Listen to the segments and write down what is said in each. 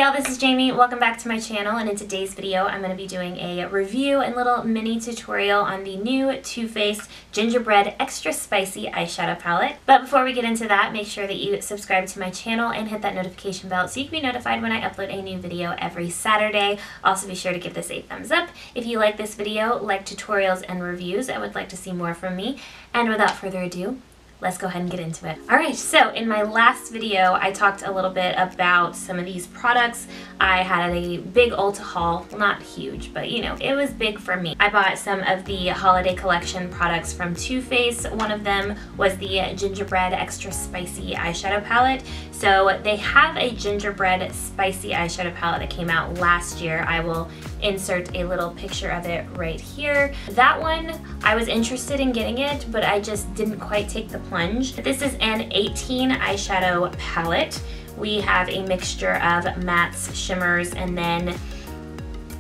y'all, this is Jamie. Welcome back to my channel, and in today's video I'm going to be doing a review and little mini tutorial on the new Too Faced Gingerbread Extra Spicy Eyeshadow Palette. But before we get into that, make sure that you subscribe to my channel and hit that notification bell so you can be notified when I upload a new video every Saturday. Also be sure to give this a thumbs up if you like this video, like tutorials and reviews, and would like to see more from me. And without further ado, let's go ahead and get into it. Alright, so in my last video, I talked a little bit about some of these products. I had a big Ulta haul, well, not huge, but you know, it was big for me. I bought some of the holiday collection products from Too Faced. One of them was the Gingerbread Extra Spicy Eyeshadow Palette. So they have a Gingerbread Spicy Eyeshadow Palette that came out last year. I will insert a little picture of it right here. That one, I was interested in getting it, but I just didn't quite take the plunge. This is an 18 eyeshadow palette. We have a mixture of mattes, shimmers, and then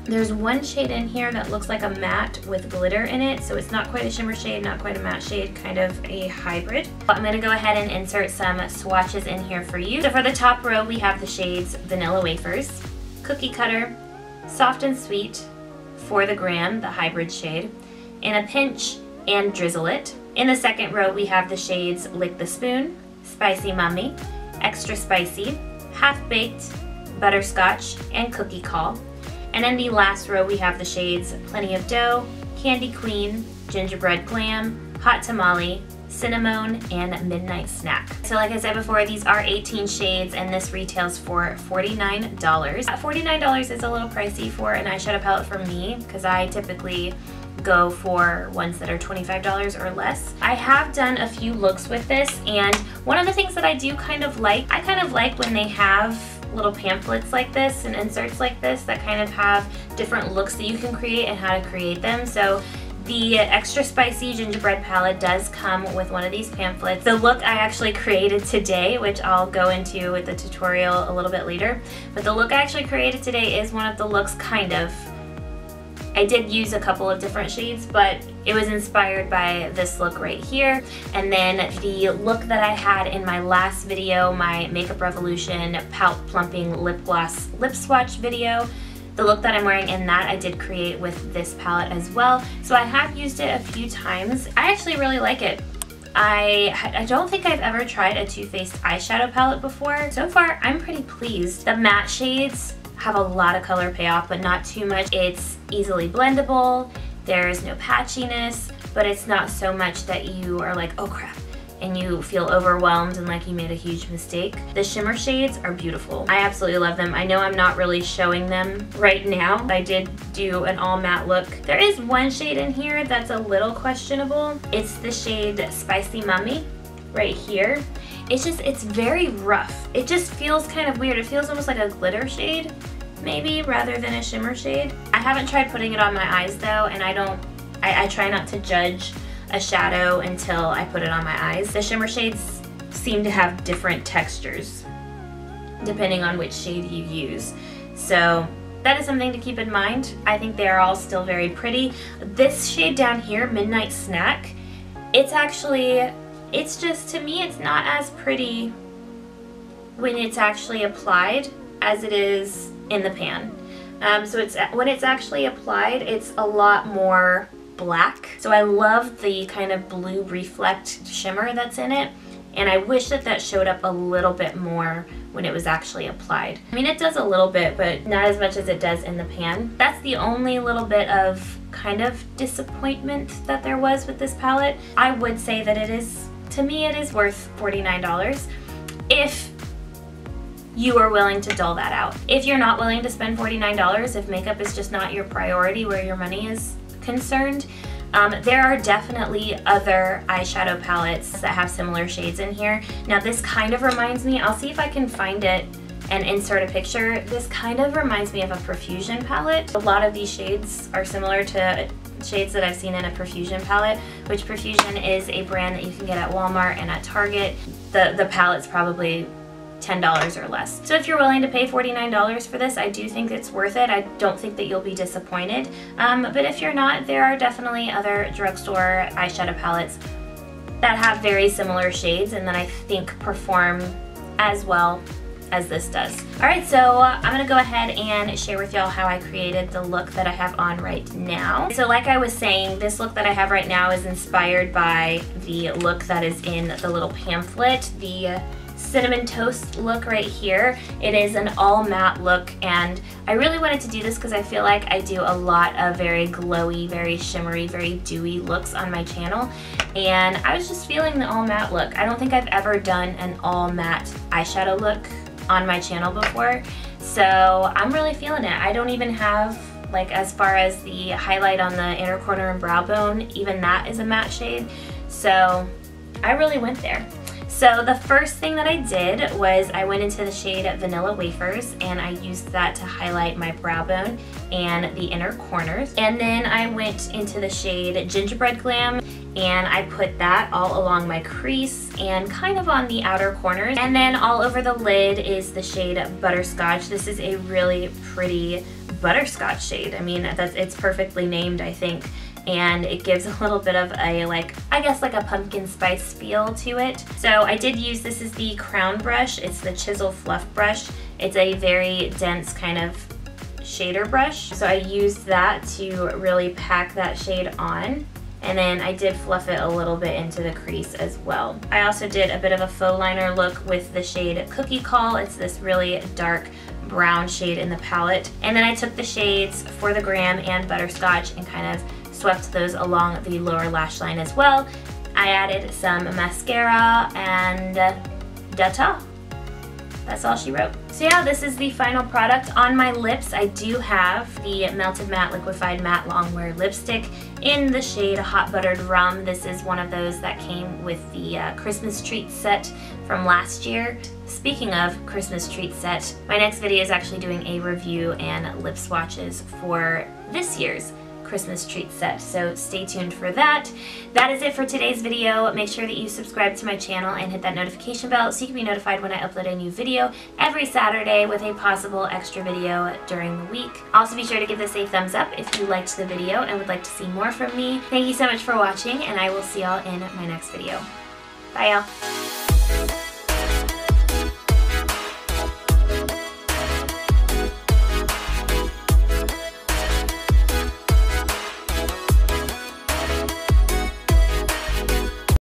there's one shade in here that looks like a matte with glitter in it, so it's not quite a shimmer shade, not quite a matte shade, kind of a hybrid. I'm going to go ahead and insert some swatches in here for you. So for the top row, we have the shades Vanilla Wafers, Cookie Cutter, Soft and Sweet, For the Gram, the hybrid shade, In a Pinch, and Drizzle It. In the second row, we have the shades Lick the Spoon, Spicy Mummy, Extra Spicy, Half Baked, Butterscotch, and Cookie Call. And in the last row, we have the shades Plenty of Dough, Candy Queen, Gingerbread Glam, Hot Tamale, Cinnamon, and Midnight Snack. So like I said before, these are 18 shades and this retails for $49. $49 is a little pricey for an eyeshadow palette for me because I typically go for ones that are $25 or less. I have done a few looks with this, and one of the things that I do kind of like, I kind of like when they have little pamphlets like this and inserts like this that kind of have different looks that you can create and how to create them. So the Extra Spicy Gingerbread palette does come with one of these pamphlets. The look I actually created today, which I'll go into with the tutorial a little bit later, but the look I actually created today is one of the looks kind of. I did use a couple of different shades, but it was inspired by this look right here. And then the look that I had in my last video, my Makeup Revolution Pout Plumping Lip Gloss Lip Swatch video, the look that I'm wearing in that I did create with this palette as well. So I have used it a few times. I actually really like it. I don't think I've ever tried a Too Faced eyeshadow palette before. So far, I'm pretty pleased. The matte shades have a lot of color payoff, but not too much. It's easily blendable, there's no patchiness, but it's not so much that you are like, oh crap, and you feel overwhelmed and like you made a huge mistake. The shimmer shades are beautiful. I absolutely love them. I know I'm not really showing them right now. I did do an all matte look. There is one shade in here that's a little questionable. It's the shade Spicy Mummy right here. It's very rough. It just feels kind of weird. It feels almost like a glitter shade, maybe, rather than a shimmer shade. I haven't tried putting it on my eyes though, and I try not to judge a shadow until I put it on my eyes. The shimmer shades seem to have different textures depending on which shade you use. So that is something to keep in mind. I think they are all still very pretty. This shade down here, Midnight Snack, it's just, to me, it's not as pretty when it's actually applied as it is in the pan. So when it's actually applied, it's a lot more black. So I love the kind of blue reflect shimmer that's in it, and I wish that that showed up a little bit more when it was actually applied. I mean, it does a little bit, but not as much as it does in the pan. That's the only little bit of kind of disappointment that there was with this palette. I would say that it is, to me, it is worth $49 if you are willing to dole that out. If you're not willing to spend $49, if makeup is just not your priority where your money is concerned, there are definitely other eyeshadow palettes that have similar shades in here. Now this kind of reminds me, I'll see if I can find it and insert a picture. This kind of reminds me of a Profusion palette. A lot of these shades are similar to shades that I've seen in a Profusion palette, which Profusion is a brand that you can get at Walmart and at Target. The palette's probably $10 or less. So if you're willing to pay $49 for this, I do think it's worth it. I don't think that you'll be disappointed. But if you're not, there are definitely other drugstore eyeshadow palettes that have very similar shades and that I think perform as well as this does. Alright, so I'm gonna go ahead and share with y'all how I created the look that I have on right now. So like I was saying, this look that I have right now is inspired by the look that is in the little pamphlet, the cinnamon toast look right here. It is an all matte look, and I really wanted to do this because I feel like I do a lot of very glowy, very shimmery, very dewy looks on my channel, and I was just feeling the all matte look. I don't think I've ever done an all matte eyeshadow look on my channel before, so I'm really feeling it. I don't even have, like, as far as the highlight on the inner corner and brow bone, even that is a matte shade, so I really went there. So the first thing that I did was I went into the shade Vanilla Wafers, and I used that to highlight my brow bone and the inner corners. And then I went into the shade Gingerbread Glam, and I put that all along my crease and kind of on the outer corners. And then all over the lid is the shade Butterscotch. This is a really pretty butterscotch shade. I mean, it's perfectly named, I think. And it gives a little bit of a, like, I guess like a pumpkin spice feel to it. So I did use, this is the Crown brush. It's the Chisel Fluff brush. It's a very dense kind of shader brush. So I used that to really pack that shade on. And then I did fluff it a little bit into the crease as well. I also did a bit of a faux liner look with the shade Cookie Call. It's this really dark brown shade in the palette. And then I took the shades For the Gram and Butterscotch and kind of swept those along the lower lash line as well. I added some mascara and that's That's all she wrote. So yeah, this is the final product. On my lips, I do have the Melted Matte Liquefied Matte Longwear Lipstick in the shade Hot Buttered Rum. This is one of those that came with the Christmas treat set from last year. Speaking of Christmas treat set, my next video is actually doing a review and lip swatches for this year's Christmas treat set, so stay tuned for that. That is it for today's video. Make sure that you subscribe to my channel and hit that notification bell so you can be notified when I upload a new video every Saturday with a possible extra video during the week. Also be sure to give this a thumbs up if you liked the video and would like to see more from me. Thank you so much for watching, and I will see y'all in my next video. Bye y'all.